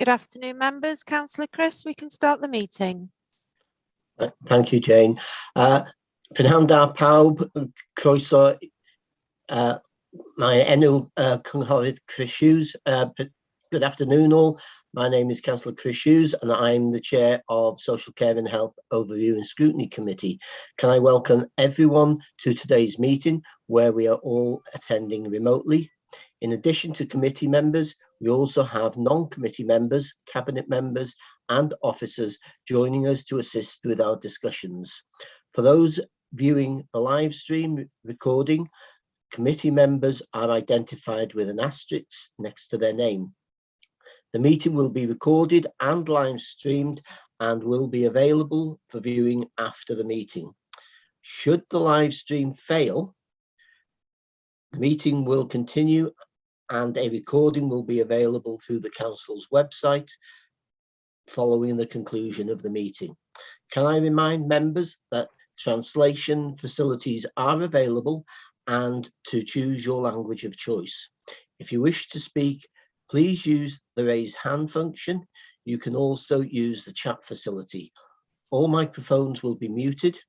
Good afternoon, members. Councillor Chris, we can start the meeting. Thank you, Jane. Prynhawn da pawb, croeso. Mae enw Cynghorydd Chris Hughes. Good afternoon all. My name is Councillor Chris Hughes and I'm the Chair of Social Care and Health Overview and Scrutiny Committee. Can I welcome everyone to today's meeting where we are all attending remotely. In addition to committee members, we also have non-committee members, cabinet members and officers joining us to assist with our discussions. For those viewing the live stream recording, committee members are identified with an asterisk next to their name. The meeting will be recorded and live streamed and will be available for viewing after the meeting. Should the live stream fail, the meeting will continue and a recording will be available through the council's website following the conclusion of the meeting. Can I remind members that translation facilities are available and to choose your language of choice. If you wish to speak, please use the raise hand function. You can also use the chat facility. All microphones will be muted.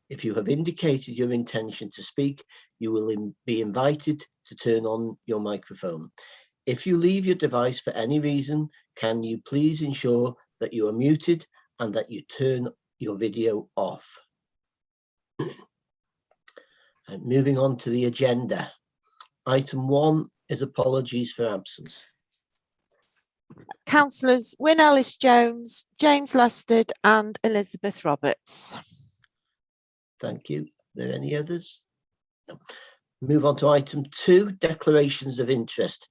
If you have indicated your intention to speak, you will be invited to turn on your microphone. If you leave your device for any reason, can you please ensure that you are muted and that you turn your video off. And moving on to the agenda. Item 1 is apologies for absence. Councillors Wyn Ellis-Jones, James Lustard and Elizabeth Roberts. Thank you. Are there any others? No. Move on to item 2, declarations of interest.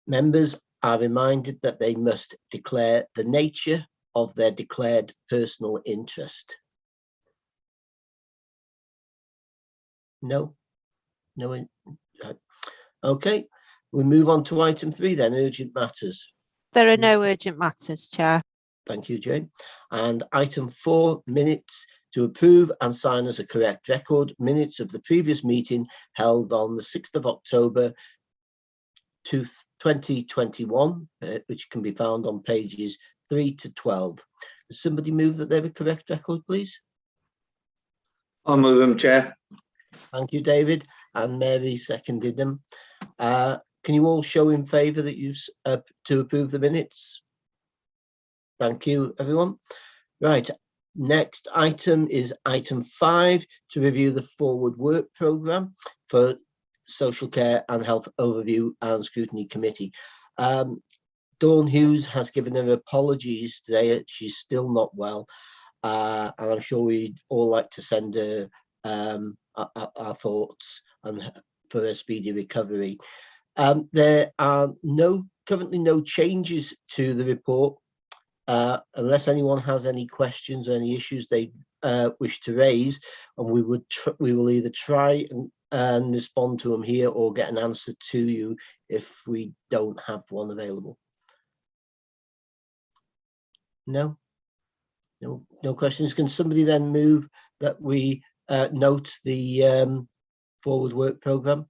Members are reminded that they must declare the nature of their declared personal interest. No. Okay, we move on to item 3 then, urgent matters. There are no urgent matters, Chair. Thank you, Jane. And item 4, minutes to approve and sign as a correct record, minutes of the previous meeting held on the 6th of October 2021, which can be found on pages 3 to 12. Does somebody move that they're a correct record, please? I'll move them, Chair. Thank you, David, and Mary seconded them. Can you all show in favour that you to approve the minutes? Thank you, everyone. Right, next item is item 5, to review the forward work programme for Social Care and Health Overview and Scrutiny Committee. Dawn Hughes has given her apologies today. She's still not well, and I'm sure we'd all like to send her our thoughts and for a speedy recovery. There are currently no changes to the report, unless anyone has any questions or any issues they wish to raise, and we will either try and respond to them here or get an answer to you if we don't have one available. No questions. Can somebody then move that we note the forward work programme?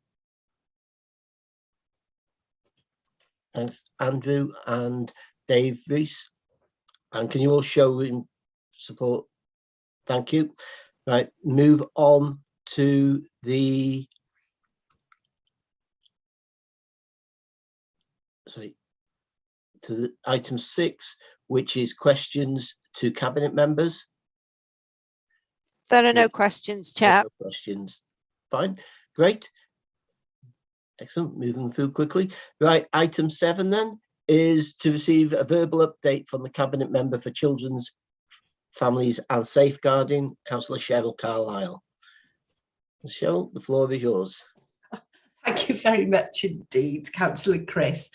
Thanks, Andrew and Dave Rees. And can you all show in support? Thank you. Right, move on to the item 6, which is questions to cabinet members. There are no questions, Chair. No questions. Fine, great. Excellent, moving through quickly. Right, item 7 then is to receive a verbal update from the Cabinet Member for Children's, Families and Safeguarding, Councillor Cheryl Carlisle. Cheryl, the floor is yours. Thank you very much indeed, Councillor Chris.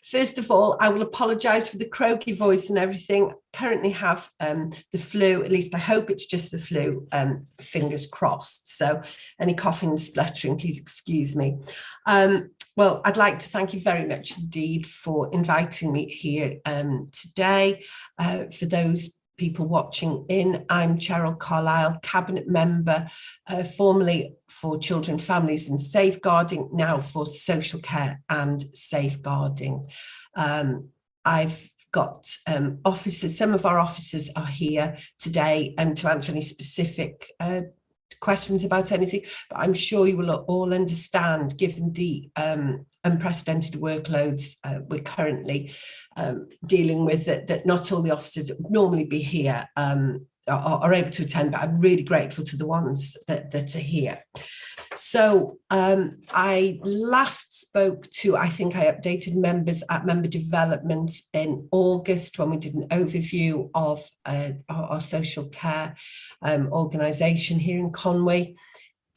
First of all, I will apologise for the croaky voice and everything. Currently have the flu, at least I hope it's just the flu, fingers crossed. So any coughing and spluttering, please excuse me. Well, I'd like to thank you very much indeed for inviting me here today. For those people watching in, I'm Cheryl Carlisle, Cabinet Member, formerly for Children, Families and Safeguarding, now for Social Care and Safeguarding. I've got officers, some of our officers are here today to answer any specific questions about anything, but I'm sure you will all understand, given the unprecedented workloads we're currently dealing with, that not all the officers that would normally be here are able to attend, but I'm really grateful to the ones that are here. So I last spoke to, I think I updated members at member development in August when we did an overview of our social care organisation here in Conway.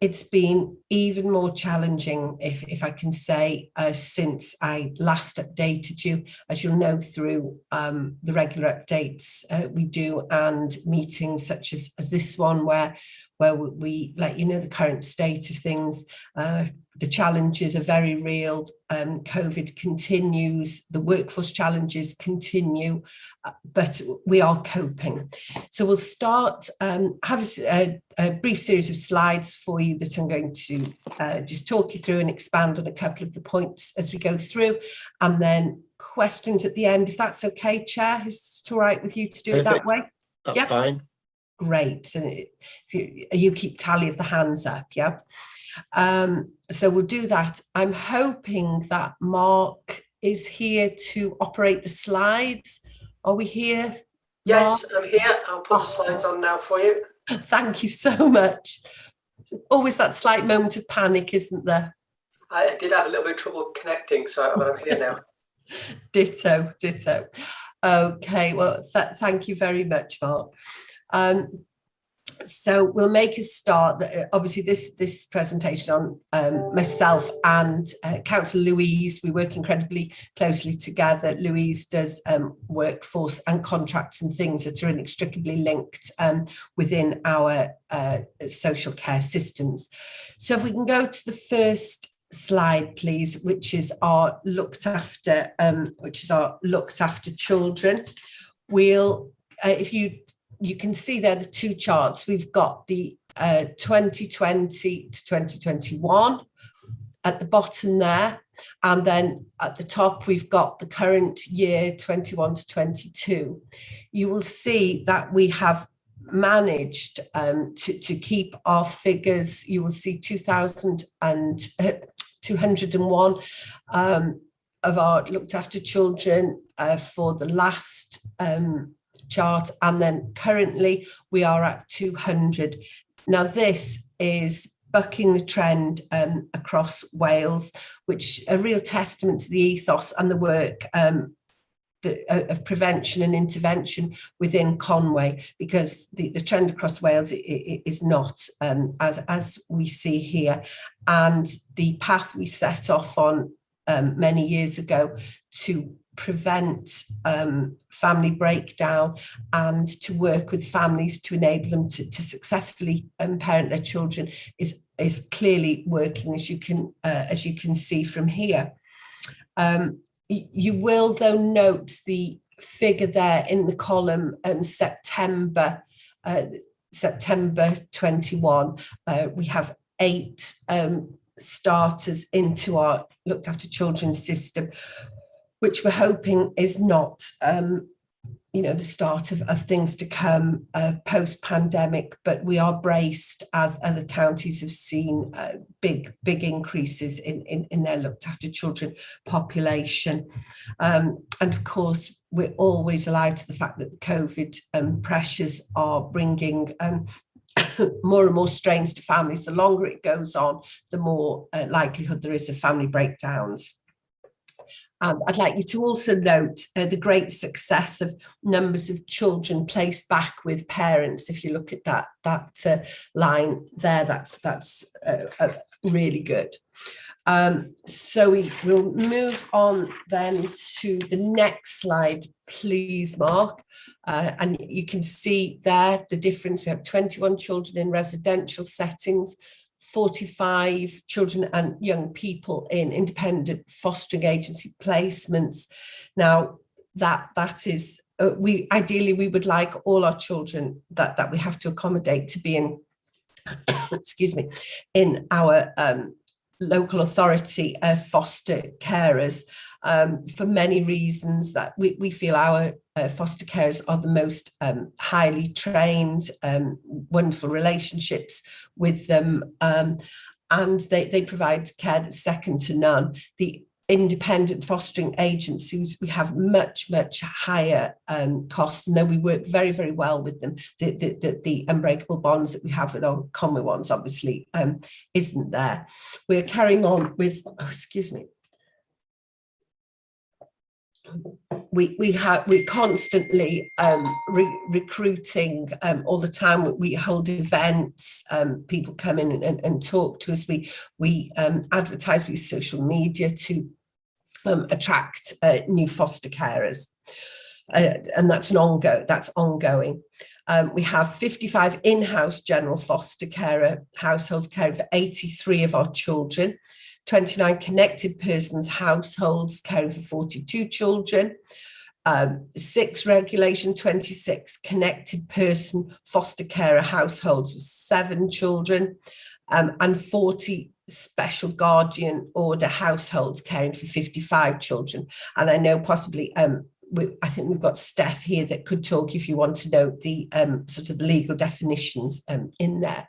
It's been even more challenging, if I can say, since I last updated you, as you'll know through the regular updates we do and meetings such as this one where we let you know the current state of things. The challenges are very real. COVID continues, the workforce challenges continue, but we are coping. So we'll start, have a brief series of slides for you that I'm going to just talk you through and expand on a couple of the points as we go through, and then questions at the end, if that's okay, Chair. Is it all right with you to do it that way? That's fine. Great. And you keep tally of the hands up, yeah? So we'll do that. I'm hoping that Mark is here to operate the slides. Are we here? Yes, Mark? I'm here. I'll put the slides on now for you. Thank you so much. Always that slight moment of panic, isn't there? I did have a little bit of trouble connecting, so I'm here now. Ditto, ditto. Okay, well, thank you very much, Mark. So we'll make a start. Obviously, this presentation on myself and Councillor Louise, we work incredibly closely together. Louise does workforce and contracts and things that are inextricably linked within our social care systems. So if we can go to the first slide, please, which is our looked after children. We'll, if you can see there the two charts. We've got the 2020 to 2021 at the bottom there, and then at the top we've got the current year 21 to 22. You will see that we have managed to keep our figures. You will see 201 of our looked after children for the last chart, and then currently we are at 200. Now this is bucking the trend across Wales, which a real testament to the ethos and the work of prevention and intervention within Conway, because the trend across Wales is not as we see here, and the path we set off on many years ago to prevent family breakdown and to work with families to enable them to successfully parent their children is clearly working, as you can see from here. You will though note the figure there in the column September 21. We have 8 starters into our looked after children system, which we're hoping is not, the start of things to come post-pandemic, but we are braced as other counties have seen big increases in their looked after children population. And of course, we're always alive to the fact that the COVID pressures are bringing more and more strains to families. The longer it goes on, the more likelihood there is of family breakdowns. And I'd like you to also note the great success of numbers of children placed back with parents. If you look at that line there, that's really good. So we will move on then to the next slide, please, Mark. And you can see there the difference. We have 21 children in residential settings, 45 children and young people in independent fostering agency placements. Now that is ideally we would like all our children that we have to accommodate to be in excuse me, in our local authority foster carers for many reasons. That we feel our foster carers are the most highly trained, wonderful relationships with them, and they provide care that's second to none. The independent fostering agencies, we have much higher costs, and though we work very well with them, the unbreakable bonds that we have with our Conway ones obviously isn't there. We're carrying on with, we're constantly recruiting all the time. We hold events, people come in and talk to us. We advertise with social media to attract new foster carers, and that's ongoing. We have 55 in-house general foster carer households caring for 83 of our children, 29 connected persons households caring for 42 children, 6 regulation 26 connected person foster carer households with 7 children, and 40 special guardian order households caring for 55 children. And I know possibly I think we've got Steph here that could talk if you want to know the sort of legal definitions in there.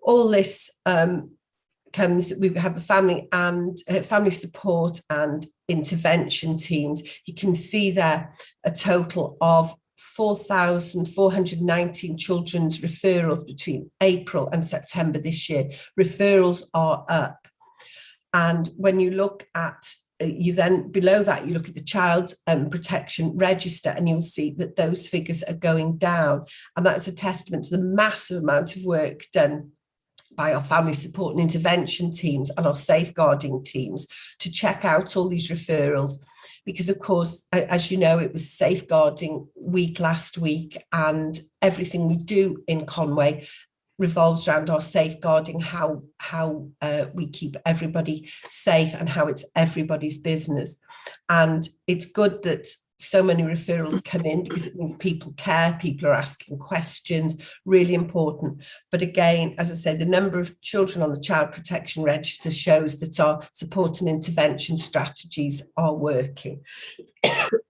All this comes, we have the family and family support and intervention teams. You can see there a total of 4,419 children's referrals between April and September this year. Referrals are up. And when you look at, you then below that, you look at the Child Protection Register, and you'll see that those figures are going down. And that's a testament to the massive amount of work done by our family support and intervention teams and our safeguarding teams to check out all these referrals. Because of course, as you know, it was safeguarding week last week, and everything we do in Conway revolves around our safeguarding, how we keep everybody safe and how it's everybody's business. And it's good that so many referrals come in, because it means people care, people are asking questions, really important. But again, as I said, the number of children on the Child Protection Register shows that our support and intervention strategies are working.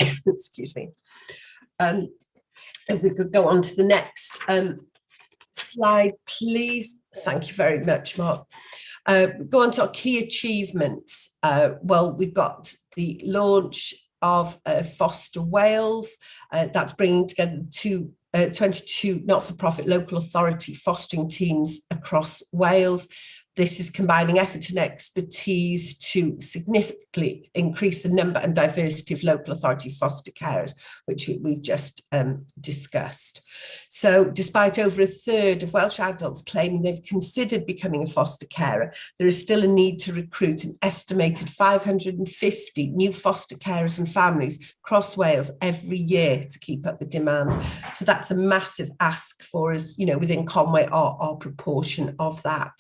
Excuse me. If we could go on to the next slide, please. Thank you very much, Mark. Go on to our key achievements. Well, we've got the launch of Foster Wales. That's bringing together 22 not-for-profit local authority fostering teams across Wales. This is combining effort and expertise to significantly increase the number and diversity of local authority foster carers, which we've just discussed. So despite over a third of Welsh adults claiming they've considered becoming a foster carer, there is still a need to recruit an estimated 550 new foster carers and families across Wales every year to keep up with demand. So that's a massive ask for us, you know, within Conway, our proportion of that.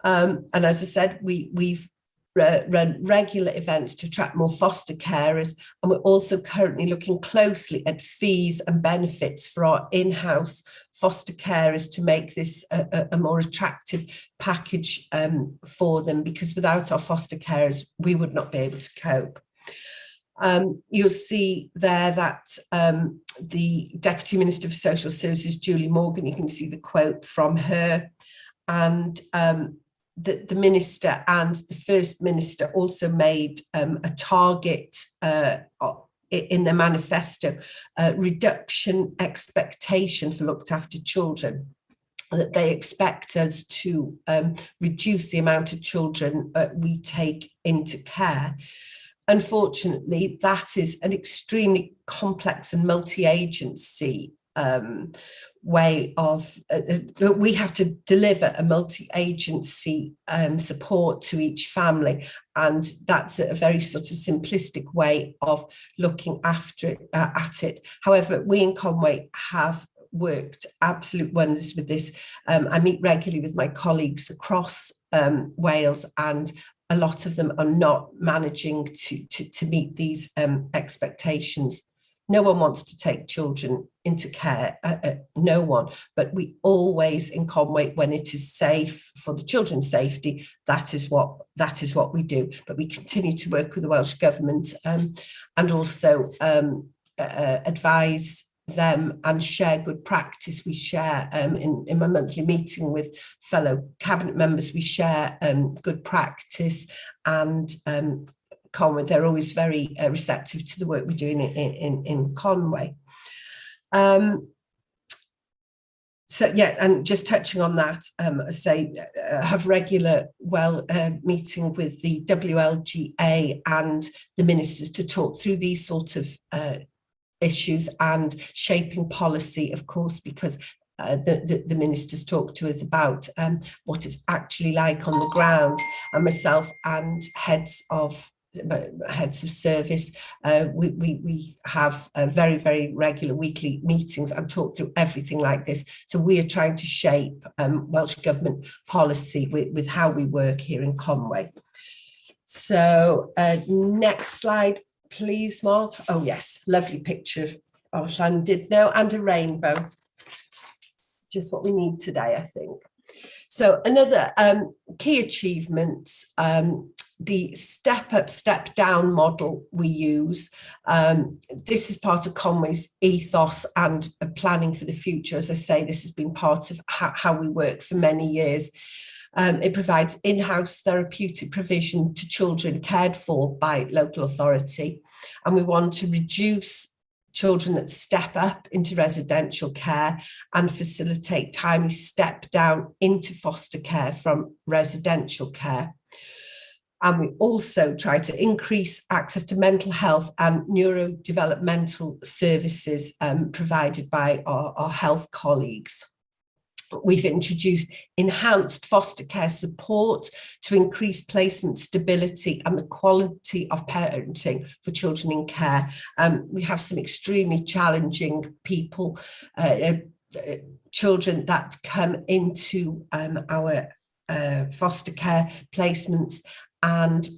And as I said, we've run regular events to attract more foster carers, and we're also currently looking closely at fees and benefits for our in-house foster carers to make this a more attractive package for them, because without our foster carers, we would not be able to cope. You'll see there that the Deputy Minister for Social Services, Julie Morgan, you can see the quote from her, and the Minister and the First Minister also made a target in their manifesto, reduction expectation for looked after children, that they expect us to reduce the amount of children we take into care. Unfortunately, that is an extremely complex and multi-agency way of, we have to deliver a multi-agency support to each family, and that's a very sort of simplistic way of looking after at it. However, we in Conway have worked absolute wonders with this. I meet regularly with my colleagues across Wales, and a lot of them are not managing to meet these expectations. No one wants to take children into care, no one, but we always in Conway, when it is safe for the children's safety, that is what we do. But we continue to work with the Welsh Government and also advise them and share good practice. We share in my monthly meeting with fellow cabinet members, we share good practice, and Conway, they're always very receptive to the work we're doing in Conway. So yeah, and just touching on that, I say have regular meeting with the WLGA and the ministers to talk through these sort of issues and shaping policy, of course, because the ministers talk to us about what it's actually like on the ground, and myself and heads of service, we have very, very regular weekly meetings and talk through everything like this. So we are trying to shape Welsh Government policy with how we work here in Conway. So next slide, please, Mark. Oh yes, lovely picture of Llandudno and a rainbow. Just what we need today, I think. So another key achievements, the step up, step down model we use. This is part of Conway's ethos and planning for the future. As I say, this has been part of how we work for many years. It provides in-house therapeutic provision to children cared for by local authority. And we want to reduce children that step up into residential care and facilitate timely step down into foster care from residential care. And we also try to increase access to mental health and neurodevelopmental services provided by our health colleagues. We've introduced enhanced foster care support to increase placement stability and the quality of parenting for children in care. We have some extremely challenging people, children that come into our foster care placements, and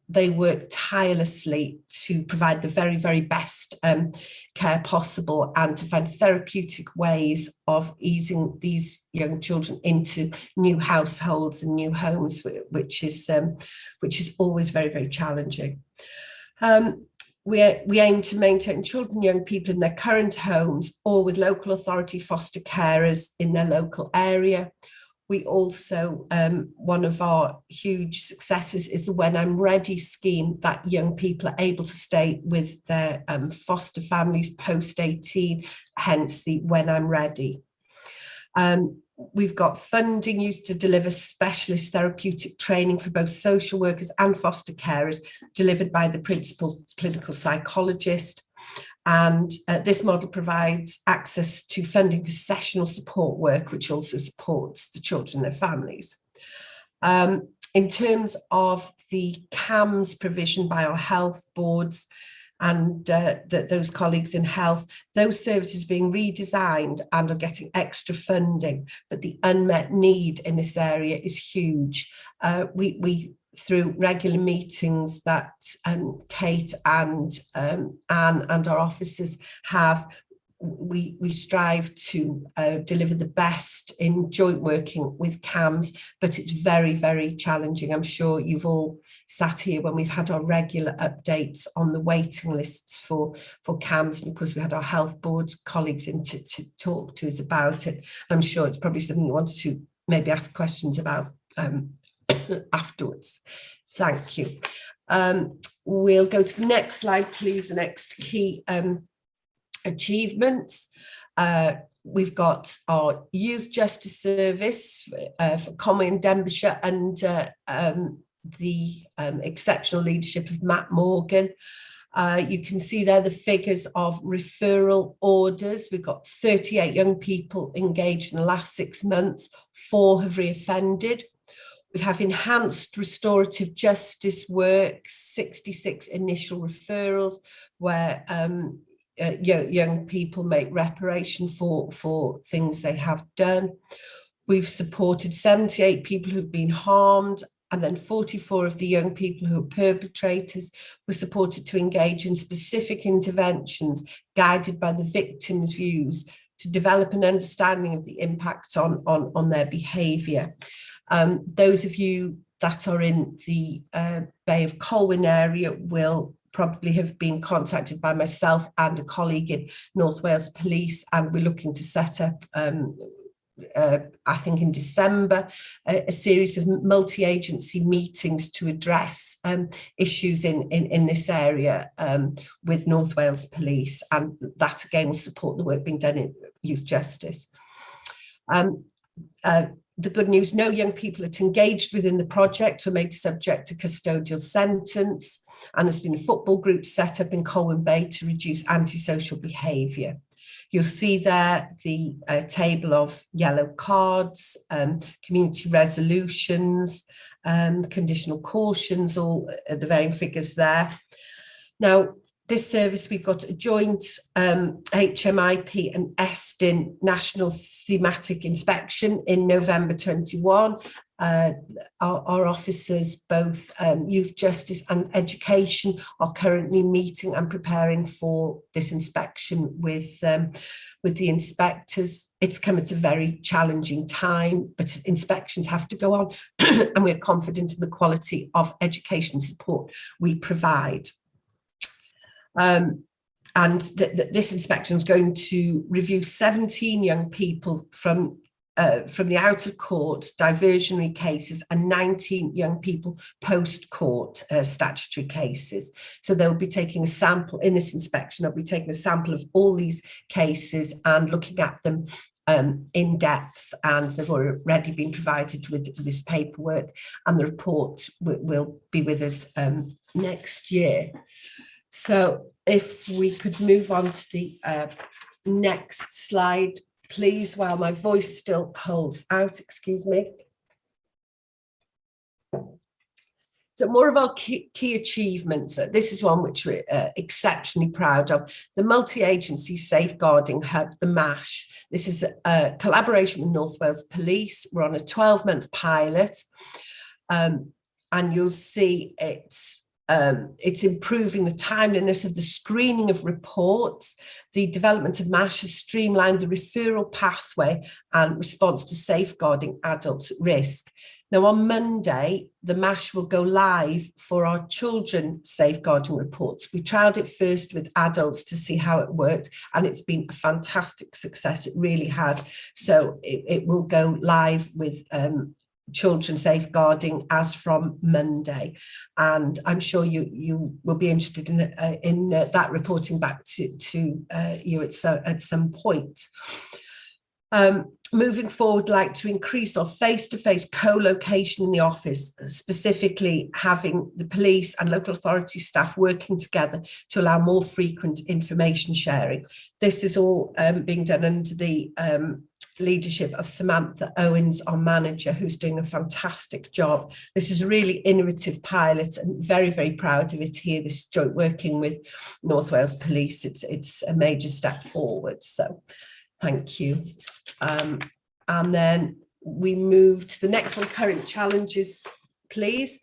they work tirelessly to provide the very, very best care possible and to find therapeutic ways of easing these young children into new households and new homes, which is always very, very challenging. We aim to maintain children and young people in their current homes or with local authority foster carers in their local area. We also, one of our huge successes is the When I'm Ready scheme, that young people are able to stay with their foster families post-18, hence the When I'm Ready. We've got funding used to deliver specialist therapeutic training for both social workers and foster carers, delivered by the principal clinical psychologist. And this model provides access to funding for sessional support work, which also supports the children and their families. In terms of the CAMS provision by our health boards and those colleagues in health, those services are being redesigned and are getting extra funding, but the unmet need in this area is huge. We through regular meetings that Kate and Anne and our officers have, we strive to deliver the best in joint working with CAMS, but it's very, very challenging. I'm sure you've all sat here when we've had our regular updates on the waiting lists for CAMS, and of course we had our health board colleagues in to talk to us about it. I'm sure it's probably something you want to maybe ask questions about afterwards. Thank you. We'll go to the next slide, please. The next key achievements. We've got our Youth Justice Service for Conway and Denbighshire under the exceptional leadership of Matt Morgan. You can see there the figures of referral orders. We've got 38 young people engaged in the last 6 months, 4 have reoffended. We have enhanced restorative justice work, 66 initial referrals where young people make reparation for things they have done. We've supported 78 people who've been harmed And then 44 of the young people who are perpetrators were supported to engage in specific interventions guided by the victim's views to develop an understanding of the impacts on their behaviour. Those of you that are in the Bay of Colwyn area will probably have been contacted by myself and a colleague in North Wales Police, and we're looking to set up I think in December, a series of multi-agency meetings to address issues in this area with North Wales Police, and that again will support the work being done in youth justice. The good news, no young people that engaged within the project were made subject to custodial sentence, and there's been a football group set up in Colwyn Bay to reduce antisocial behaviour. You'll see there the table of yellow cards, community resolutions, conditional cautions, all the varying figures there. Now, this service, we've got a joint HMIP and ESTIN national thematic inspection in November 21. Our officers, both youth justice and education, are currently meeting and preparing for this inspection with the inspectors. It's come at a very challenging time, but inspections have to go on, and we're confident in the quality of education support we provide. This inspection is going to review 17 young people from the out of court diversionary cases and 19 young people post-court statutory cases. So they'll be taking a sample in this inspection. They'll be taking a sample of all these cases and looking at them in depth, and they've already been provided with this paperwork, and the report will be with us next year. So if we could move on to the next slide, please, while my voice still holds out, excuse me. So more of our key achievements. This is one which we're exceptionally proud of. The multi-agency safeguarding hub, the MASH. This is a collaboration with North Wales Police. We're on a 12-month pilot, and you'll see it's improving the timeliness of the screening of reports. The development of MASH has streamlined the referral pathway and response to safeguarding adults at risk. Now, on Monday, the MASH will go live for our children safeguarding reports. We trialled it first with adults to see how it worked, and it's been a fantastic success. It really has. So it will go live with children safeguarding as from Monday, and I'm sure you will be interested in that reporting back to you at some point. Moving forward, like to increase our face-to-face co-location in the office, specifically having the police and local authority staff working together to allow more frequent information sharing. This is all being done under the leadership of Samantha Owens, our manager, who's doing a fantastic job. This is a really innovative pilot, and very, very proud of it here, this joint working with North Wales Police. It's a major step forward, so thank you. And then we move to the next one, current challenges, please.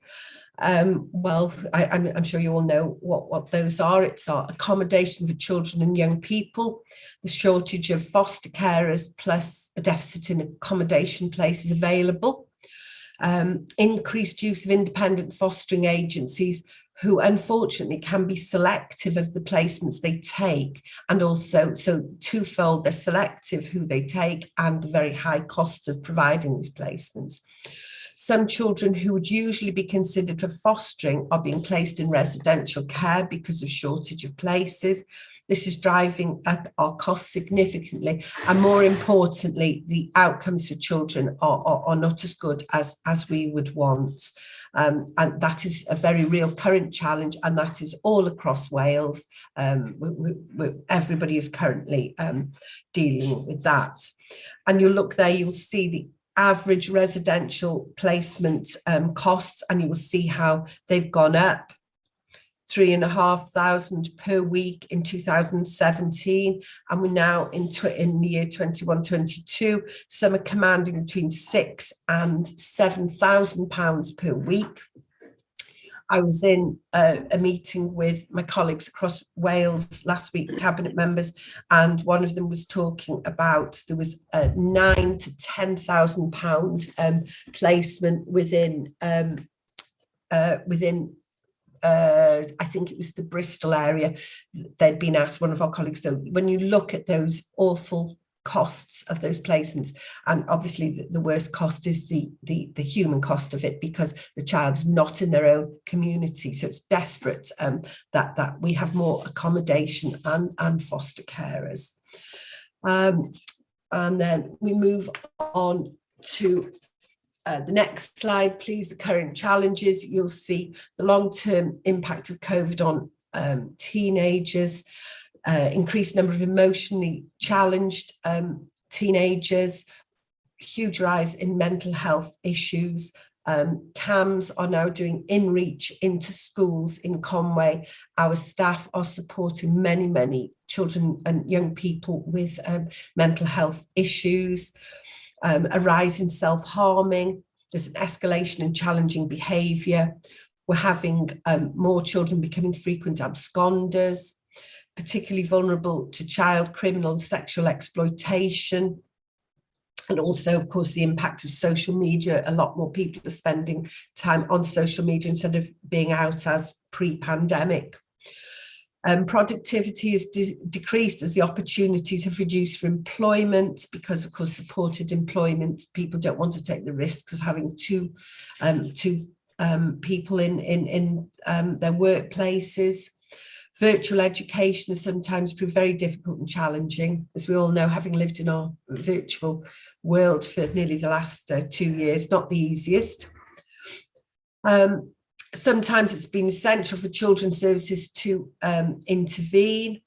Well, I'm sure you all know what those are. It's our accommodation for children and young people, the shortage of foster carers, plus a deficit in accommodation places available, increased use of independent fostering agencies who unfortunately can be selective of the placements they take, and also so twofold, they're selective who they take and the very high costs of providing these placements. Some children who would usually be considered for fostering are being placed in residential care because of shortage of places. This is driving up our costs significantly, and more importantly, the outcomes for children are not as good as we would want. And that is a very real current challenge, and that is all across Wales. Everybody is currently dealing with that. And you'll look there, you'll see the average residential placement costs, and you will see how they've gone up 3,500 per week in 2017, and we're now in the year 21-22. Some are commanding between £6,000 and £7,000 per week. I was in a meeting with my colleagues across Wales last week, cabinet members, and one of them was talking about there was a £9,000 to £10,000 placement within I think it was the Bristol area. They'd been asked, one of our colleagues, though, when you look at those awful costs of those placements, and obviously the worst cost is the human cost of it, because the child's not in their own community, so it's desperate that we have more accommodation and foster carers. And then we move on to the next slide, please. The current challenges. You'll see the long-term impact of COVID on teenagers, increased number of emotionally challenged teenagers, huge rise in mental health issues. CAMS are now doing in-reach into schools in Conway. Our staff are supporting many children and young people with mental health issues. A rise in self-harming. There's an escalation in challenging behaviour. We're having more children becoming frequent absconders, particularly vulnerable to child criminal and sexual exploitation. And also, of course, the impact of social media. A lot more people are spending time on social media instead of being out as pre-pandemic. Productivity has decreased as the opportunities have reduced for employment, because, of course, supported employment, people don't want to take the risks of having two people in their workplaces. Virtual education has sometimes proved very difficult and challenging, as we all know, having lived in our virtual world for nearly the last 2 years, not the easiest. Sometimes it's been essential for children's services to intervene.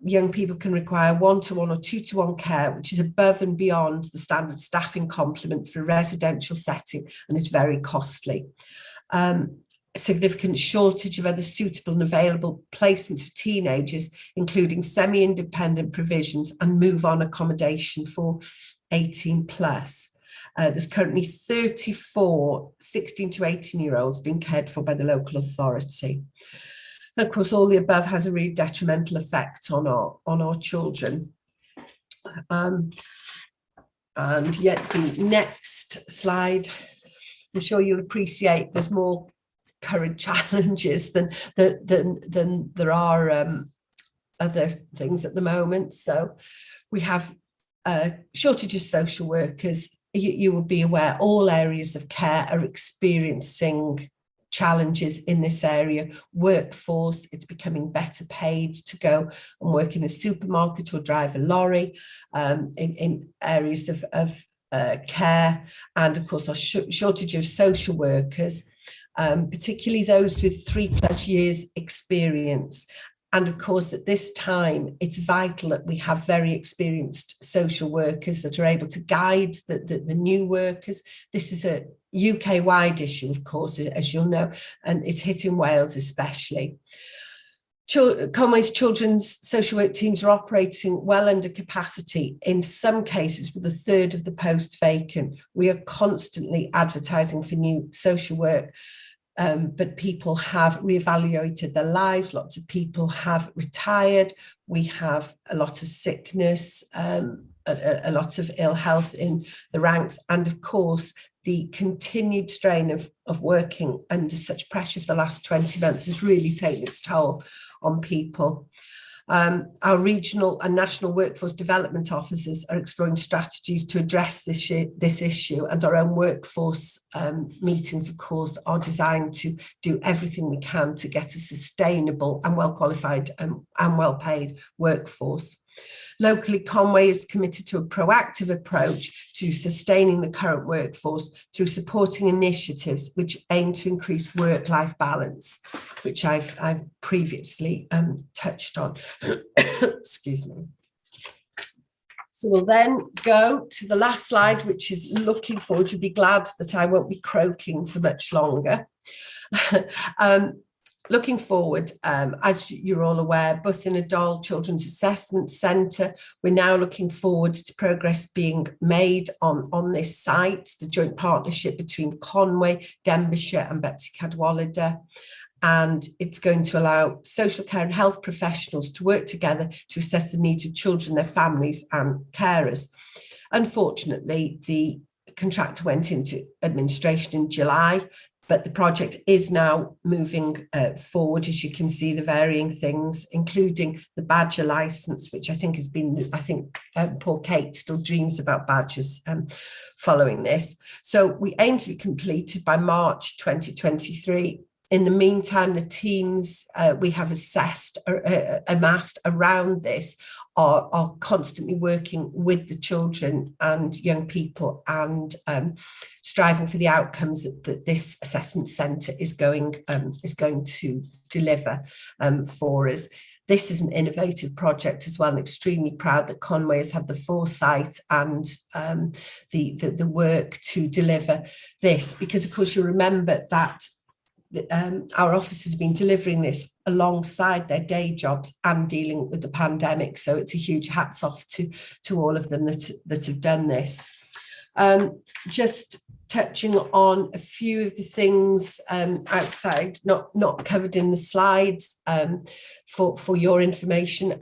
Young people can require one-to-one or two-to-one care, which is above and beyond the standard staffing complement for a residential setting and is very costly. A significant shortage of other suitable and available placements for teenagers, including semi-independent provisions and move-on accommodation for 18 plus. There's currently 34 16 to 18-year-olds being cared for by the local authority. And of course, all the above has a really detrimental effect on our children. And yet the next slide, I'm sure you'll appreciate there's more current challenges than there are other things at the moment. So we have a shortage of social workers. You will be aware all areas of care are experiencing challenges in this area. Workforce, it's becoming better paid to go and work in a supermarket or drive a lorry in areas of care. And of course, our shortage of social workers, particularly those with 3+ years experience. And of course, at this time, it's vital that we have very experienced social workers that are able to guide the new workers. This is a UK-wide issue, of course, as you'll know, and it's hitting Wales especially. Conway's children's social work teams are operating well under capacity, in some cases with 1/3 of the posts vacant. We are constantly advertising for new social work. But people have reevaluated their lives. Lots of people have retired. We have a lot of sickness, a lot of ill health in the ranks. And of course, the continued strain of working under such pressure for the last 20 months has really taken its toll on people. Our regional and national workforce development officers are exploring strategies to address this issue, and our own workforce meetings, of course, are designed to do everything we can to get a sustainable and well-qualified and well-paid workforce. Locally, Conway is committed to a proactive approach to sustaining the current workforce through supporting initiatives which aim to increase work-life balance, which I've previously touched on. Excuse me. So we'll then go to the last slide, which is looking forward. You'll be glad that I won't be croaking for much longer. looking forward, as you're all aware, Bwthyn Adol Children's Assessment Centre, we're now looking forward to progress being made on this site, the joint partnership between Conwy, Denbighshire and Betsy Cadwallader. And it's going to allow social care and health professionals to work together to assess the needs of children, their families and carers. Unfortunately, the contractor went into administration in July, but the project is now moving forward. As you can see, the varying things, including the badger licence, which I think has been, poor Kate still dreams about badgers following this. So we aim to be completed by March 2023. In the meantime, the teams we have amassed around this are constantly working with the children and young people and striving for the outcomes that this assessment centre is going to deliver for us. This is an innovative project as well. I'm extremely proud that Conwy has had the foresight and the work to deliver this, because of course you remember that our officers have been delivering this alongside their day jobs and dealing with the pandemic. So it's a huge hats off to all of them that have done this. Just touching on a few of the things outside, not covered in the slides, for your information.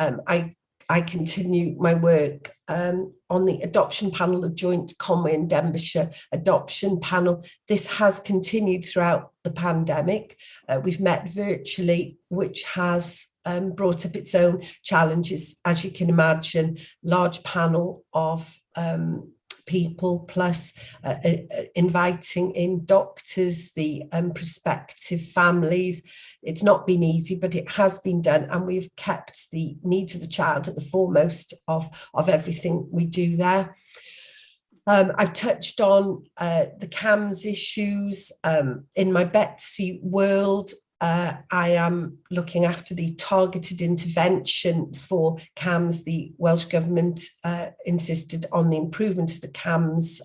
I continue my work on the adoption panel of joint Conwy and Denbighshire adoption panel. This has continued throughout the pandemic. We've met virtually, which has brought up its own challenges, as you can imagine. Large panel of people, plus inviting in doctors, the prospective families. It's not been easy, but it has been done, and we've kept the needs of the child at the foremost of everything we do there. I've touched on the CAMS issues. In my Betsy world, I am looking after the targeted intervention for CAMS. The Welsh Government insisted on the improvement of the CAMS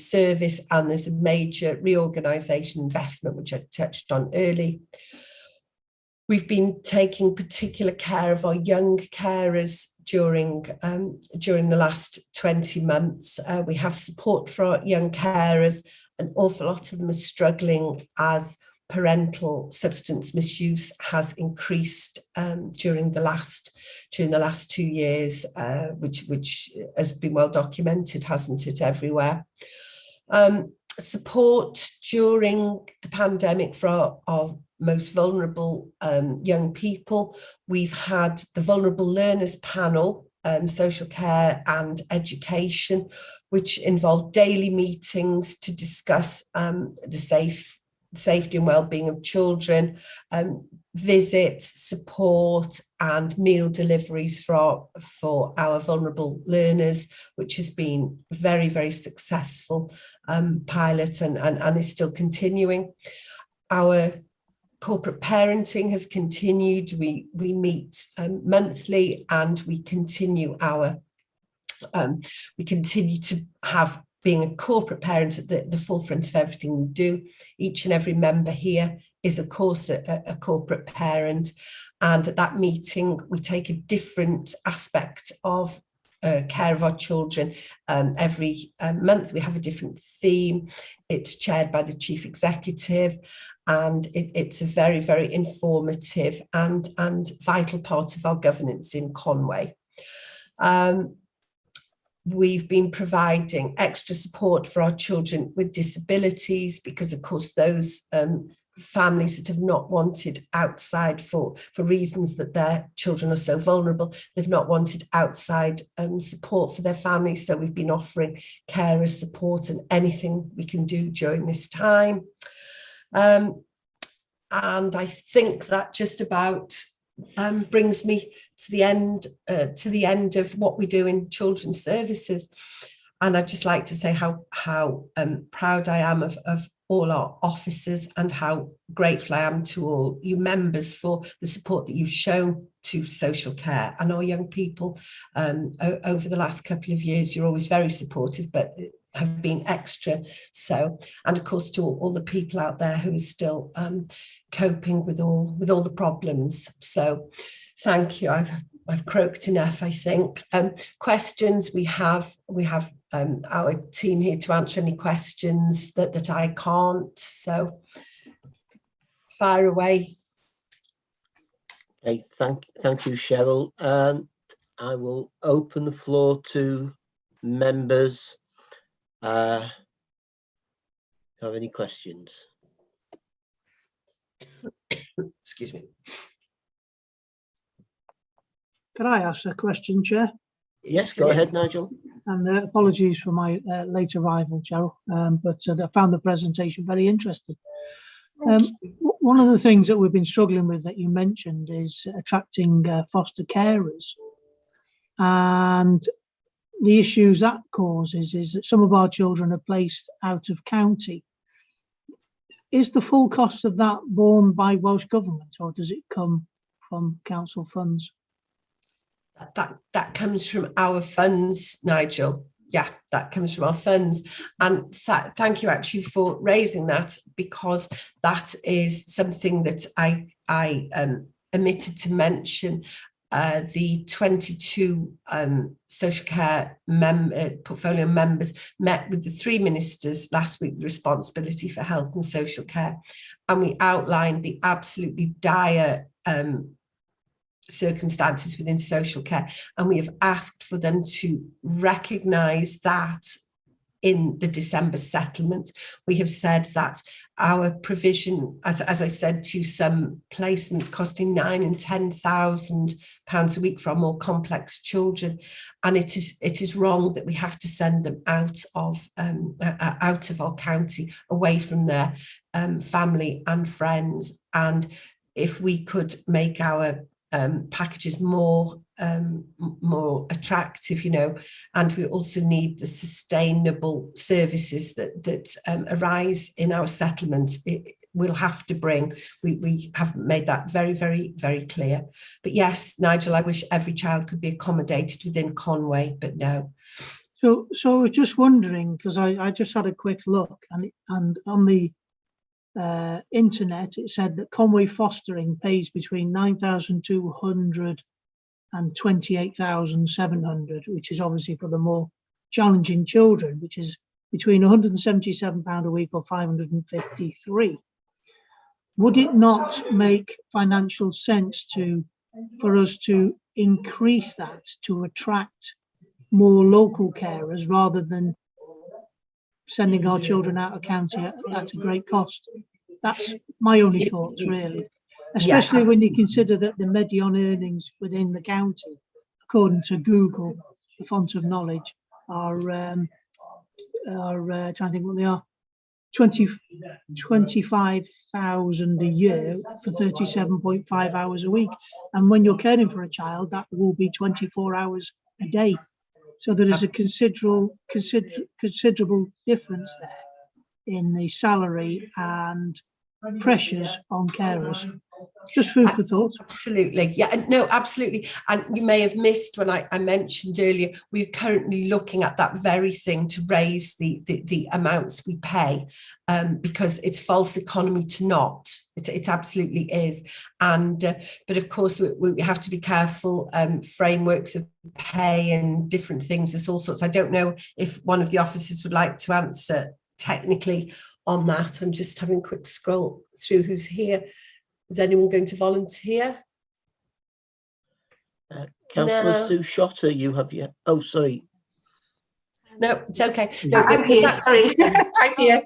service, and there's a major reorganisation investment, which I touched on early. We've been taking particular care of our young carers during the last 20 months. We have support for our young carers. An awful lot of them are struggling as parental substance misuse has increased during the last 2 years, which has been well documented, hasn't it, everywhere. Support during the pandemic for our most vulnerable young people. We've had the Vulnerable Learners Panel, social care and education, which involved daily meetings to discuss the safety and well-being of children, visits, support and meal deliveries for our vulnerable learners, which has been very, very successful pilot and is still continuing. Our corporate parenting has continued. We meet monthly, and we continue to have being a corporate parent at the forefront of everything we do. Each and every member here is, of course, a corporate parent, and at that meeting we take a different aspect of care of our children. Every month we have a different theme. It's chaired by the chief executive, and it's a very, very informative and vital part of our governance in Conwy. We've been providing extra support for our children with disabilities, because of course those families that have not wanted outside for reasons that their children are so vulnerable, they've not wanted outside support for their families. So we've been offering carer support and anything we can do during this time. And I think that just about brings me to the end of what we do in children's services. And I'd just like to say how proud I am of all our officers, and how grateful I am to all you members for the support that you've shown to social care and our young people over the last couple of years. You're always very supportive, but have been extra. So, and of course to all the people out there who are still coping with all the problems. So thank you. I've croaked enough, I think. Questions, we have our team here to answer any questions that I can't. So fire away. Okay, thank you, Cheryl. I will open the floor to members. Have any questions? Excuse me. Can I ask a question, Chair? Yes, go ahead, Nigel. And apologies for my late arrival, Cheryl, but I found the presentation very interesting. One of the things that we've been struggling with that you mentioned is attracting foster carers. And the issues that causes is that some of our children are placed out of county. Is the full cost of that borne by Welsh Government, or does it come from council funds? That comes from our funds, Nigel. Yeah, that comes from our funds. And thank you actually for raising that, because that is something that I omitted to mention. The 22 social care portfolio members met with the 3 ministers last week with responsibility for health and social care, and we outlined the absolutely dire circumstances within social care, and we have asked for them to recognise that in the December settlement. We have said that our provision, as I said, to some placements costing £9,000 and £10,000 a week for our more complex children, and it is wrong that we have to send them out of our county, away from their family and friends. And if we could make our packages more attractive, and we also need the sustainable services that arise in our settlements. We'll have to bring. We have made that very, very, very clear. But yes, Nigel, I wish every child could be accommodated within Conway, but no. So I was just wondering, because I just had a quick look, and on the internet, it said that Conway Fostering pays between 9,200 and 28,700, which is obviously for the more challenging children, which is between £177 a week or 553. Would it not make financial sense for us to increase that to attract more local carers, rather than sending our children out of county at a great cost? That's my only thoughts, really. Especially when you consider that the median earnings within the county, according to Google, the font of knowledge, are trying to think what they are, 25,000 a year for 37.5 hours a week. And when you're caring for a child, that will be 24 hours a day. So there is a considerable difference there in the salary and pressures on carers. Just food for thought. Absolutely. Yeah, no, absolutely. And you may have missed when I mentioned earlier, we're currently looking at that very thing to raise the amounts we pay, because it's false economy to not. It absolutely is. And but of course we have to be careful. Frameworks of pay and different things, there's all sorts. I don't know if one of the officers would like to answer technically on that. I'm just having a quick scroll through who's here. Is anyone going to volunteer? Councillor No. Sue Shotter, you have your... Oh, sorry. No, it's okay. No, I'm here, sorry. I'm here.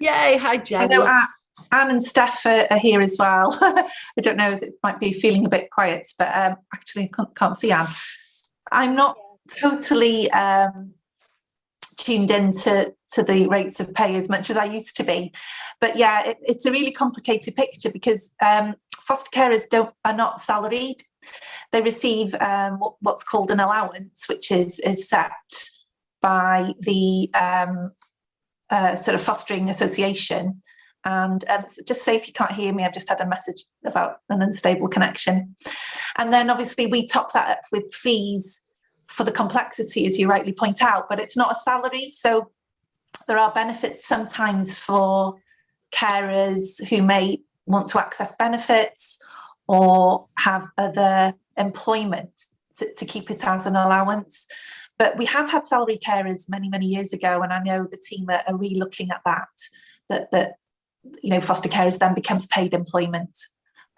Yay, hi Jenny. I know Anne and Steph are here as well. I don't know if it might be feeling a bit quiet, but actually can't see Anne. I'm not totally tuned into the rates of pay as much as I used to be. But yeah, it's a really complicated picture, because foster carers are not salaried. They receive what's called an allowance, which is set by the sort of fostering association. And just say if you can't hear me, I've just had a message about an unstable connection. And then obviously we top that up with fees for the complexity, as you rightly point out, but it's not a salary. So there are benefits sometimes for carers who may want to access benefits or have other employment to keep it as an allowance. But we have had salary carers many, many years ago, and I know the team are re-looking at that you know, foster carers then becomes paid employment.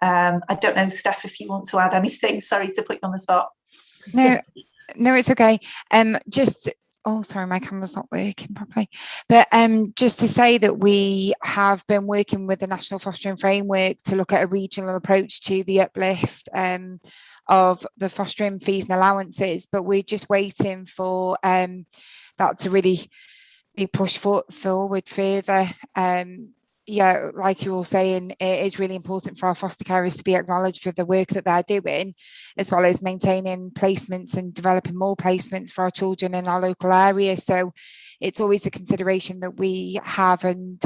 I don't know, Steph, if you want to add anything. Sorry to put you on the spot. No, it's okay. Oh, sorry, my camera's not working properly. But just to say that we have been working with the National Fostering Framework to look at a regional approach to the uplift of the fostering fees and allowances, but we're just waiting for that to really be pushed forward further. Yeah, like you're all saying, it is really important for our foster carers to be acknowledged for the work that they're doing, as well as maintaining placements and developing more placements for our children in our local area. So it's always a consideration that we have, and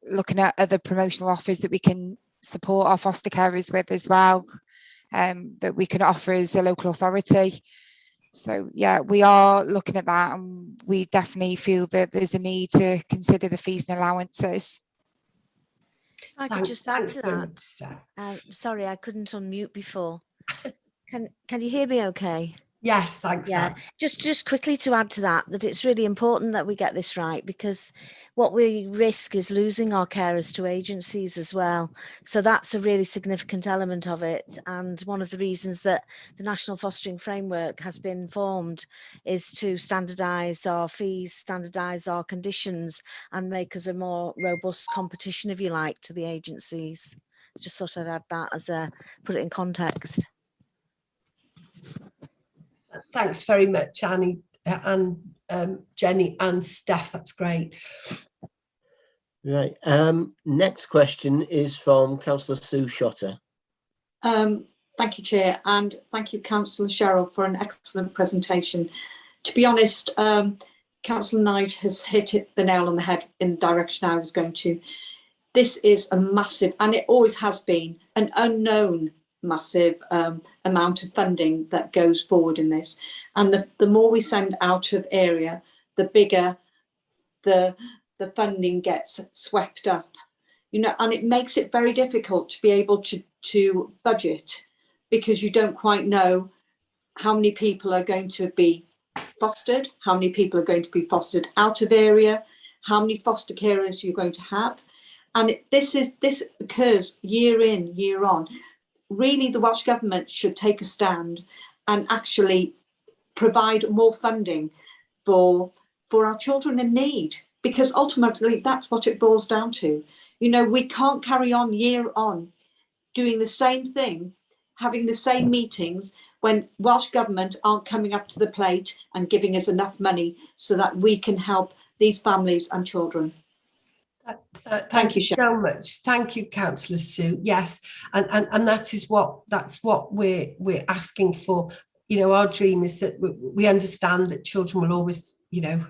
looking at other promotional offers that we can support our foster carers with as well, that we can offer as a local authority. So yeah, we are looking at that, and we definitely feel that there's a need to consider the fees and allowances. I could just add to that. Sorry, I couldn't unmute before. Can you hear me okay? Yes, thanks. Yeah, just quickly to add to that it's really important that we get this right, because what we risk is losing our carers to agencies as well. So that's a really significant element of it. And one of the reasons that the National Fostering Framework has been formed is to standardise our fees, standardise our conditions, and make us a more robust competition, if you like, to the agencies. Just thought I'd add that as put it in context. Thanks very much, Annie and Jenny and Steph. That's great. Right. Next question is from Councillor Sue Shotter. Thank you, Chair, and thank you, Councillor Cheryl, for an excellent presentation. To be honest, Councillor Nige has hit the nail on the head in the direction I was going to. This is a massive, and it always has been, an unknown massive amount of funding that goes forward in this, and the more we send out of area, the bigger the funding gets swept up, you know, and it makes it very difficult to be able to budget, because you don't quite know how many people are going to be fostered, how many people are going to be fostered out of area, how many foster carers you're going to have, and this occurs year in, year on. Really, the Welsh Government should take a stand and actually provide more funding for our children in need, because ultimately that's what it boils down to. You know, we can't carry on year on doing the same thing, having the same meetings, when Welsh Government aren't coming up to the plate and giving us enough money so that we can help these families and children. Thank you so much. Thank you, Councillor Sue. Yes, and that's what we're asking for. You know, our dream is that we understand that children will always, you know,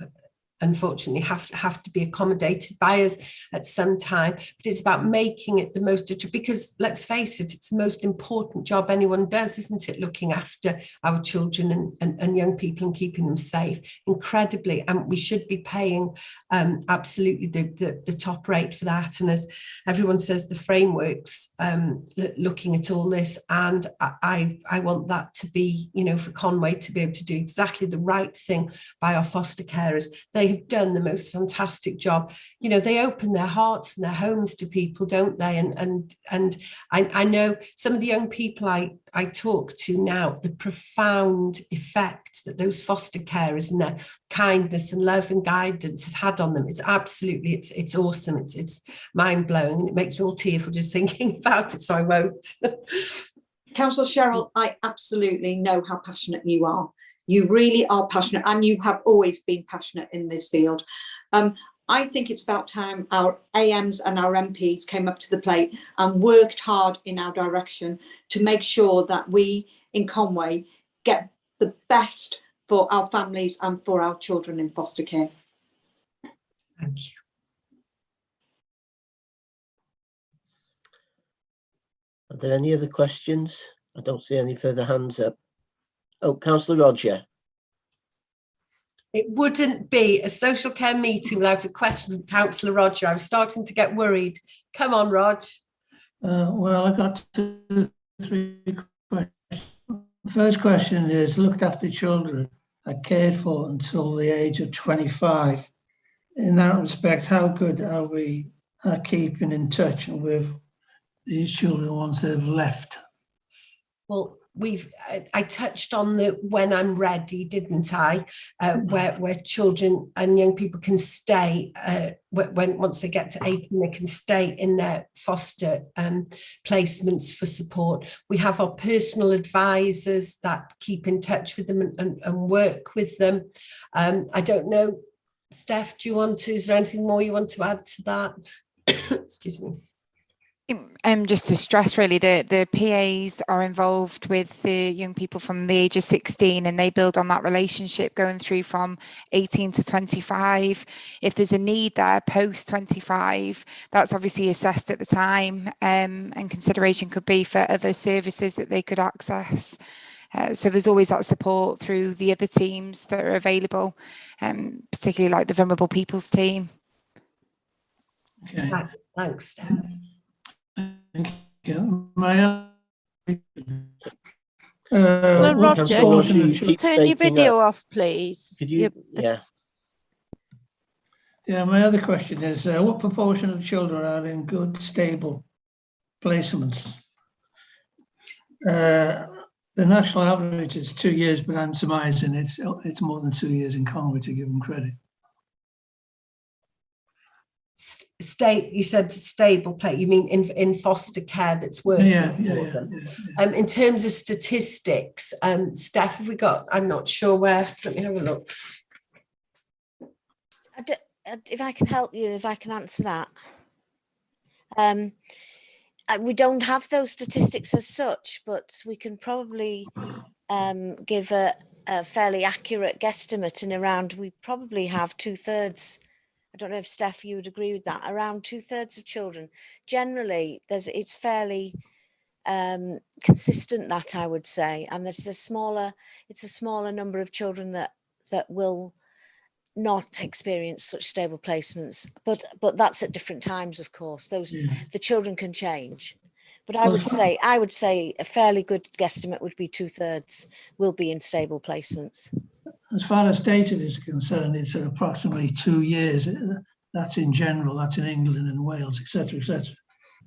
unfortunately have to be accommodated by us at some time, but it's about making it the most, because let's face it, it's the most important job anyone does, isn't it, looking after our children and young people and keeping them safe, incredibly, and we should be paying absolutely the top rate for that. And as everyone says, the frameworks looking at all this, and I want that to be, you know, for Conway to be able to do exactly the right thing by our foster carers. They have done the most fantastic job. You know, they open their hearts and their homes to people, don't they? And I know some of the young people I talk to now, the profound effect that those foster carers and their kindness and love and guidance has had on them. It's absolutely, it's awesome. It's mind blowing, and it makes me all tearful just thinking about it. So I won't. Councillor Cheryl, I absolutely know how passionate you are. You really are passionate, and you have always been passionate in this field. I think it's about time our AMs and our MPs came up to the plate and worked hard in our direction to make sure that we in Conway get the best for our families and for our children in foster care. Thank you. Are there any other questions? I don't see any further hands up. Oh, Councillor Roger. It wouldn't be a social care meeting without a question from Councillor Roger. I'm starting to get worried. Come on, Rog. Well, I got 2 or 3 questions. The first question is, looked after children are cared for until the age of 25. In that respect, how good are we at keeping in touch with these children once they've left? Well, I touched on the when I'm ready, didn't I? Where children and young people can stay once they get to 18, they can stay in their foster placements for support. We have our personal advisors that keep in touch with them and work with them. I don't know, Steph, is there anything more you want to add to that? Excuse me. Just to stress, really, the PAs are involved with the young people from the age of 16, and they build on that relationship going through from 18 to 25. If there's a need there post 25, that's obviously assessed at the time, and consideration could be for other services that they could access. So there's always that support through the other teams that are available, particularly like the vulnerable people's team. Okay. Thanks, Steph. Thank you. My So what Roger, proportion can of you turn your video off, please? Could you? Yeah. Yeah, my other question is, what proportion of children are in good, stable placements? The national average is 2 years, but I'm surmising it's more than 2 years in Conway, to give them credit. You said stable play. You mean in foster care that's working for them? Yeah. In terms of statistics, Steph, have we got? I'm not sure where. Let me have a look. If I can help you, if I can answer that. We don't have those statistics as such, but we can probably give a fairly accurate guesstimate, and around we probably have 2/3. I don't know if Steph, you would agree with that. Around 2/3 of children. Generally, it's fairly consistent, that I would say, and it's a smaller number of children that will not experience such stable placements. But that's at different times, of course. The children can change. But I would say a fairly good guesstimate would be 2/3 will be in stable placements. As far as data is concerned, it's approximately 2 years. That's in general, that's in England and Wales, etc., etc.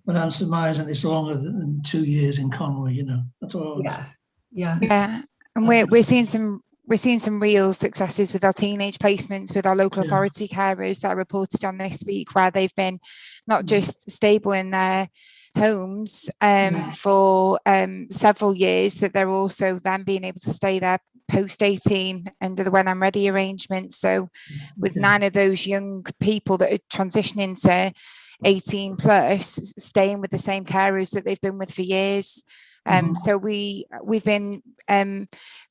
But I'm surmising it's longer than 2 years in Conway. You know, that's all. Yeah, and we're seeing some real successes with our teenage placements with our local authority carers that are reported on this week, where they've been not just stable in their homes for several years, that they're also then being able to stay there post 18 under the When I'm Ready arrangement. So with 9 of those young people that are transitioning to 18 plus, staying with the same carers that they've been with for years. So we've been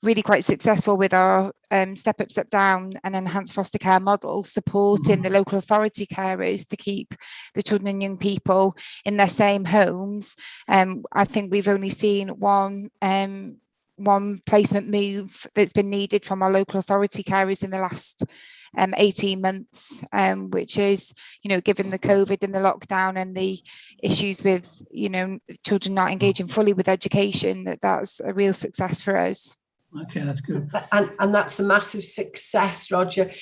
really quite successful with our step up, step down and enhanced foster care model, supporting the local authority carers to keep the children and young people in their same homes. I think we've only seen one placement move that's been needed from our local authority carers in the last 18 months, which is, given the COVID and the lockdown and the issues with, children not engaging fully with education, that's a real success for us. Okay, that's good. And that's a massive success, Roger,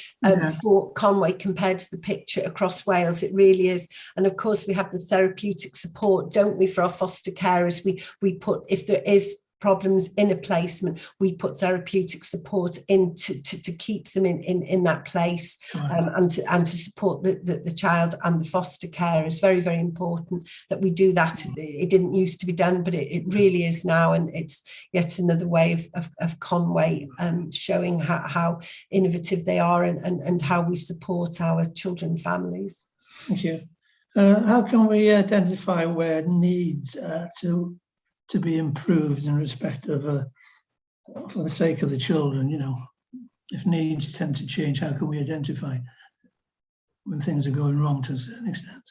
for Conway compared to the picture across Wales. It really is. And of course, we have the therapeutic support, don't we, for our foster carers? We put, if there is problems in a placement, we put therapeutic support in to keep them in that place, and to support the child and the foster care. Is very, very important that we do that. It didn't used to be done, but it really is now, and it's yet another way of Conway showing how innovative they are and how we support our children and families. Thank you. How can we identify where needs to be improved in respect of, for the sake of the children, if needs tend to change, how can we identify when things are going wrong to a certain extent?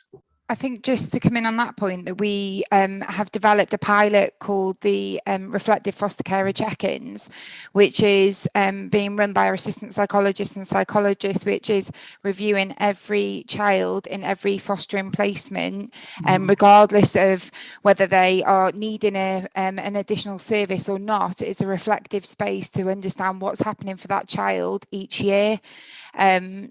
I think just to come in on that point, that we have developed a pilot called the Reflective Foster Carer Check-ins, which is being run by our assistant psychologists and psychologists, which is reviewing every child in every fostering placement, regardless of whether they are needing an additional service or not. It's a reflective space to understand what's happening for that child each year.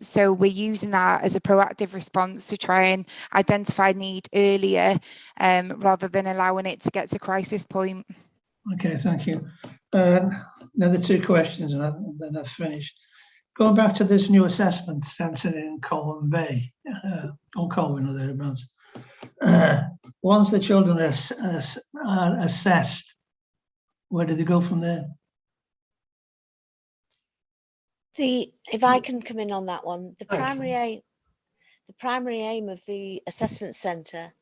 So we're using that as a proactive response to try and identify need earlier, rather than allowing it to get to crisis point. Okay, thank you. Another 2 questions and then I've finished. Going back to this new assessment centre in Colwyn Bay, or Colwyn or thereabouts, once the children are assessed, where do they go from there? If I can come in on that one, the primary aim of the assessment centre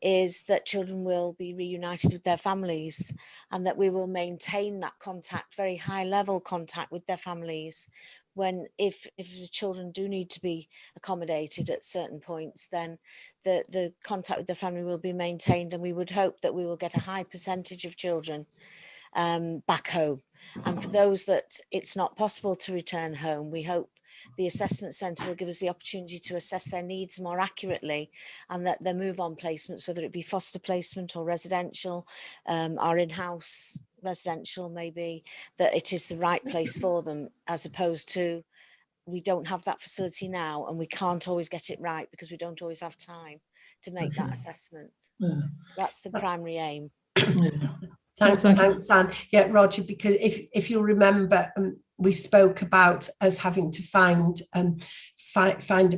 is that children will be reunited with their families, and that we will maintain that contact, very high level contact with their families. If the children do need to be accommodated at certain points, then the contact with the family will be maintained, and we would hope that we will get a high percentage of children back home. And for those that it's not possible to return home, we hope the assessment centre will give us the opportunity to assess their needs more accurately, and that their move on placements, whether it be foster placement or residential, our in-house residential maybe, that it is the right place for them, as opposed to we don't have that facility now and we can't always get it right because we don't always have time to make that assessment. So that's the primary aim. Thanks, Anne. Yeah, Roger, because if you'll remember, we spoke about us having to find a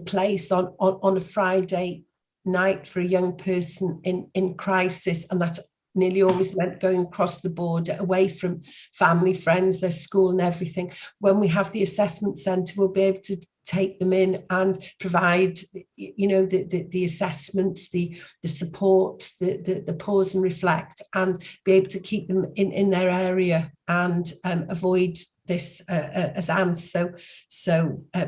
place on a Friday night for a young person in crisis, and that nearly always meant going across the border, away from family, friends, their school and everything. When we have the assessment centre, we'll be able to take them in and provide, you know, the assessments, the support, the pause and reflect, and be able to keep them in their area and avoid this, as Anne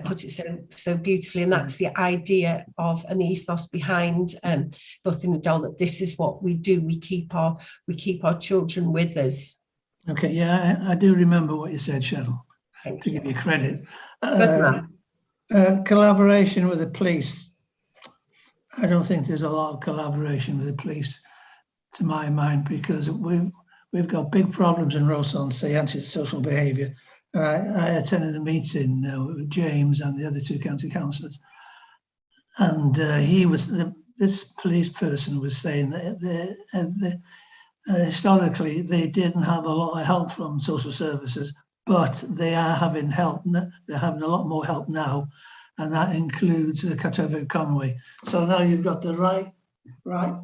put it so beautifully. And that's the idea of, and the ethos behind both in the Dole, that this is what we do. We keep our children with us. Okay, yeah, I do remember what you said, Cheryl. To give you credit. Collaboration with the police. I don't think there's a lot of collaboration with the police, to my mind, because we've got big problems in Rosson, say antisocial behaviour. I attended a meeting with James and the other 2 county councillors, and this police person was saying that historically they didn't have a lot of help from social services, but they are having help. They're having a lot more help now, and that includes Chatterford Conway. So now you've got the right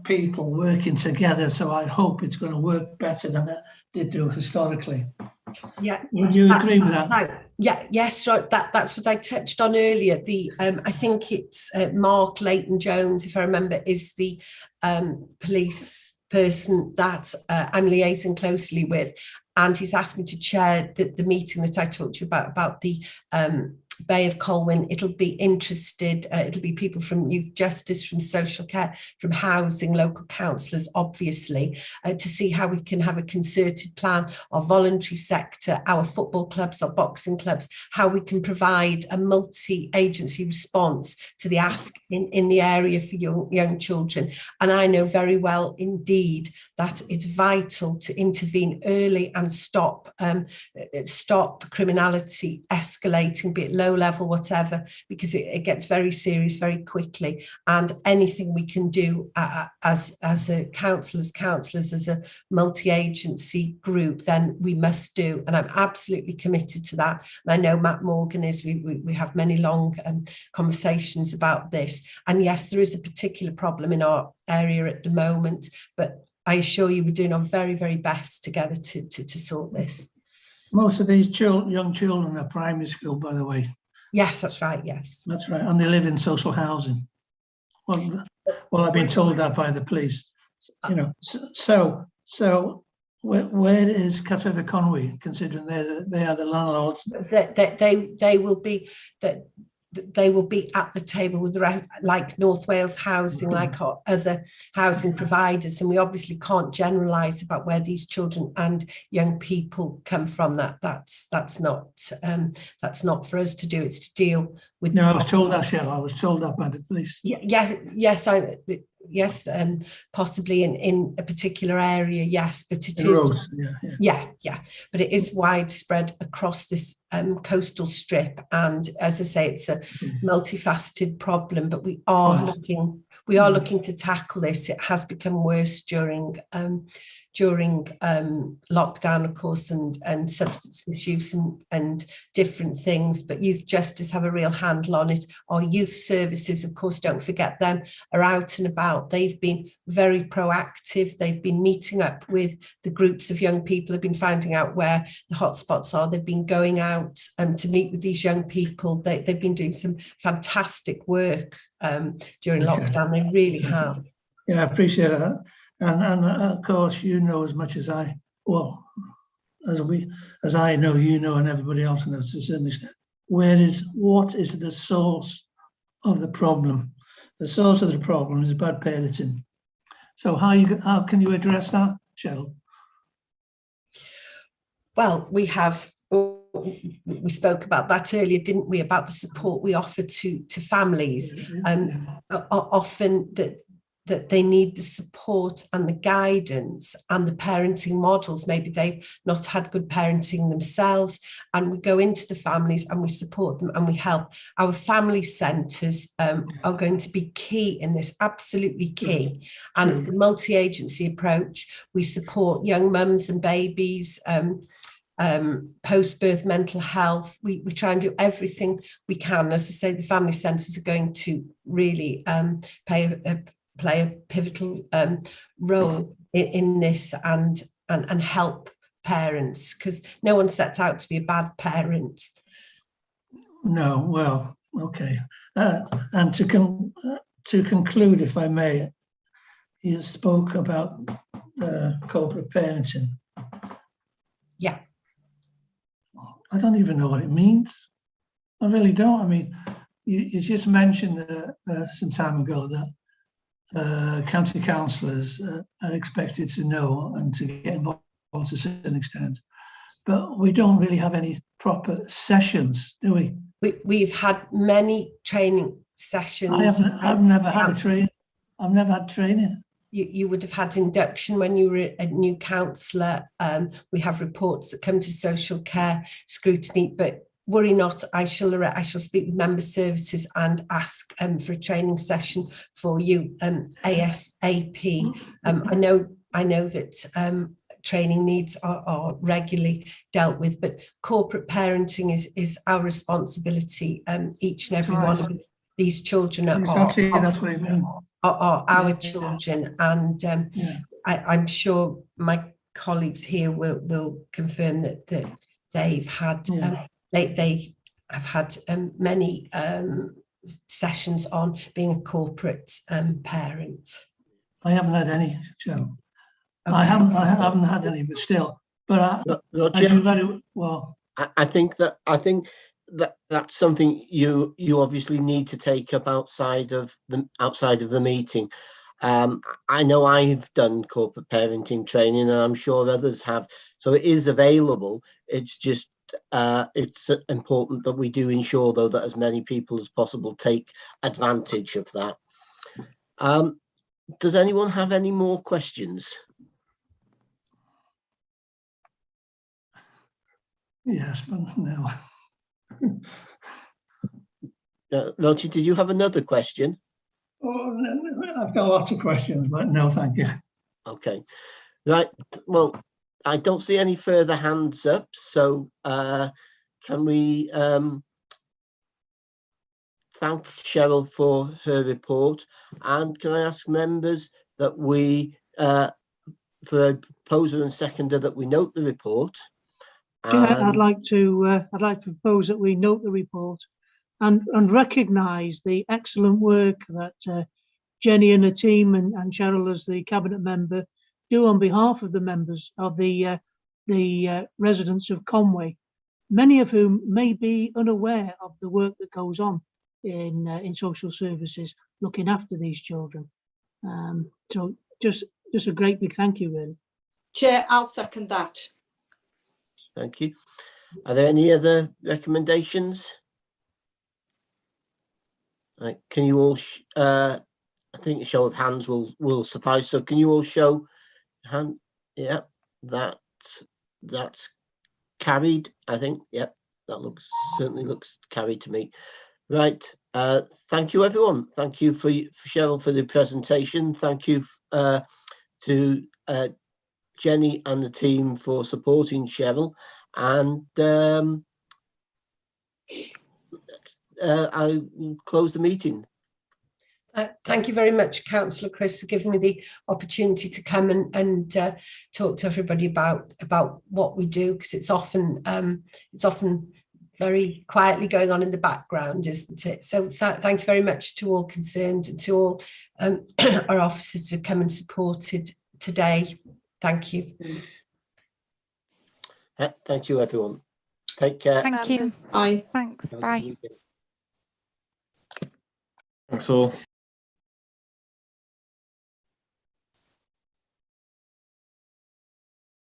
people working together. So I hope it's going to work better than it did do historically. Yeah, would you agree with that? Yes, right. That's what I touched on earlier. I think it's Mark Leighton-Jones, if I remember, is the police person that I'm liaising closely with, and he's asked me to chair the meeting that I talked to you about the Bay of Colwyn. It'll be people from youth justice, from social care, from housing, local councillors, obviously, to see how we can have a concerted plan, our voluntary sector, our football clubs, our boxing clubs, how we can provide a multi-agency response to the ask in the area for young children. And I know very well indeed that it's vital to intervene early and stop criminality escalating, be it low level, whatever, because it gets very serious very quickly. And anything we can do as a councillors, as a multi-agency group, then we must do. And I'm absolutely committed to that. And I know Matt Morgan is. We have many long conversations about this. And yes, there is a particular problem in our area at the moment, but I assure you we're doing our very, very best together to sort this. Most of these young children are primary school, by the way. Yes, that's right, yes. That's right, and they live in social housing. Well, I've been told that by the police. You know, so where is Chatterford Conway, considering they are the landlords? They will be that. they will be at the table with the rest, like North Wales Housing, like our other housing providers, and we obviously can't generalise about where these children and young people come from. That's not for us to do. It's to deal with. No, I was told that, Cheryl. I was told that by the police. Yes, possibly in a particular area, yes, but it is. Roads, yeah. But it is widespread across this coastal strip, and as I say, it's a multifaceted problem. But we are looking to tackle this. It has become worse during lockdown, of course, and substance misuse and different things. But youth justice have a real handle on it. Our youth services, of course, don't forget them, are out and about. They've been very proactive. They've been meeting up with the groups of young people, have been finding out where the hotspots are. They've been going out to meet with these young people. They've been doing some fantastic work during lockdown. They really have. Yeah, I appreciate that. And of course, you know as much as I, well, as I know, you know, and everybody else knows to a certain extent. What is the source of the problem? The source of the problem is bad parenting. So how can you address that, Cheryl? Well, we spoke about that earlier, didn't we? About the support we offer to families, often that they need the support and the guidance and the parenting models. Maybe they've not had good parenting themselves, and we go into the families and we support them and we help. Our family centres are going to be key in this, absolutely key. And it's a multi-agency approach. We support young mums and babies, post-birth mental health. We try and do everything we can. As I say, the family centres are going to really play a pivotal role in this and help parents, because no one sets out to be a bad parent. No, well, okay. And to conclude, if I may, you spoke about corporate parenting. Yeah. I don't even know what it means. I really don't. I mean, you just mentioned some time ago that county councillors are expected to know and to get involved to a certain extent, but we don't really have any proper sessions, do we? We've had many training sessions. I've never had a training. I've never had training. You would have had induction when you were a new councillor. We have reports that come to social care scrutiny, but worry not, I shall speak with member services and ask for a training session for you ASAP. I know that training needs are regularly dealt with, but corporate parenting is our responsibility. Each and every one of these children exactly, that's what I mean. Are our children, and I'm sure my colleagues here will confirm that they've had. They have had many sessions on being a corporate parent. I haven't had any, Cheryl. Okay. I haven't had any, but still. But I do very well. I think that's something you obviously need to take up outside of the meeting. I know I've done corporate parenting training, and I'm sure others have. So it is available. It's just it's important that we do ensure, though, that as many people as possible take advantage of that. Does anyone have any more questions? Yes, but no. Roger, did you have another question? Oh, I've got lots of questions, but no, thank you. Okay, right. Well, I don't see any further hands up, so can we thank Cheryl for her report, and can I ask members that we, for a proposer and seconder, that we note the report? I'd like to propose that we note the report and recognise the excellent work that Jenny and her team and Cheryl as the cabinet member do on behalf of the members of the residents of Conway, many of whom may be unaware of the work that goes on. in social services looking after these children. So just a great big thank you, really. Chair, I'll second that. Thank you. Are there any other recommendations? Right, can you all, I think a show of hands will suffice. So can you all show hand? Yeah, that's carried, I think. Yep, that certainly looks carried to me. Right, thank you everyone. Thank you for Cheryl for the presentation. Thank you to Jenny and the team for supporting Cheryl, and I will close the meeting. Thank you very much, Councillor Chris, for giving me the opportunity to come and talk to everybody about what we do, because it's often very quietly going on in the background, isn't it? So thank you very much to all concerned and to all our officers who have come and supported today. Thank you. Thank you, everyone. Take care. Thank you. Bye. Thanks. Bye. Thanks all.